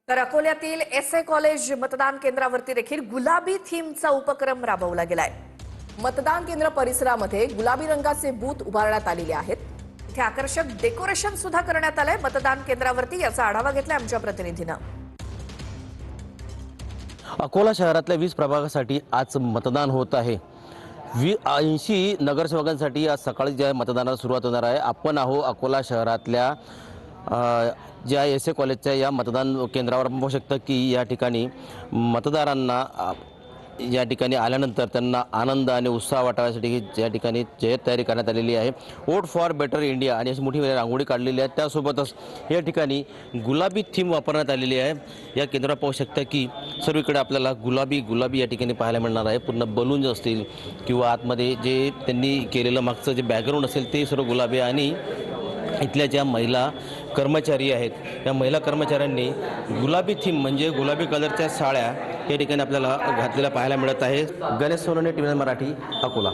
तर अकोल्यातील S A college मतदान केंद्रावरती देखील गुलाबी थीमचा उपक्रम राबवला गेलाय। मतदान केंद्र परिसरामध्ये गुलाबी रंगाचे बूथ उभारण्यात आलेले आहेत। इथे आकर्षक डेकोरेशन सुद्धा करण्यात आलंय मतदान केंद्रावरती। याचा आढावा घेतलाय आमच्या प्रतिनिधीनं। अकोला शहरातल्या 20 प्रभागासाठी आज मतदान होत आहे। 80 नगरसेवकांसाठी आज सकाळी ज्या मतदानाला सुरुवात होणार आहे। आपण अकोला शहरातल्या ज्या एस ए कॉलेजच्या या मतदान केंद्रावर पाहू शकता की या ठिकाणी मतदारांना या ठिकाणी आल्यानंतर त्यांना आनंद आणि उत्साह वाटाव्यासाठी या ठिकाणी जय्यत तयारी करण्यात आलेली आहे। वोट फॉर बेटर इंडिया आणि अशी मोठी रांगोळी काढलेली आहे। त्यासोबतच या ठिकाणी गुलाबी थीम वापरण्यात आलेली आहे। या केंद्रावर पाहू शकता की सर्वीकडे आपल्याला गुलाबी या ठिकाणी पाहायला मिळणार आहे। पूर्ण बलून्स असतील किंवा आतमध्ये जे त्यांनी केलेलं मागचं जे बॅकग्राऊंड असेल ते सर्व गुलाबी आणि इथल्या ज्या महिला कर्मचारी आहेत या महिला कर्मचाऱ्यांनी गुलाबी थीम म्हणजे गुलाबी कलरच्या साड्या या ठिकाणी आपल्याला घातलेल्या पाहायला मिळत आहे। गणेश सोनवणे, टीव्ही मराठी, अकोला।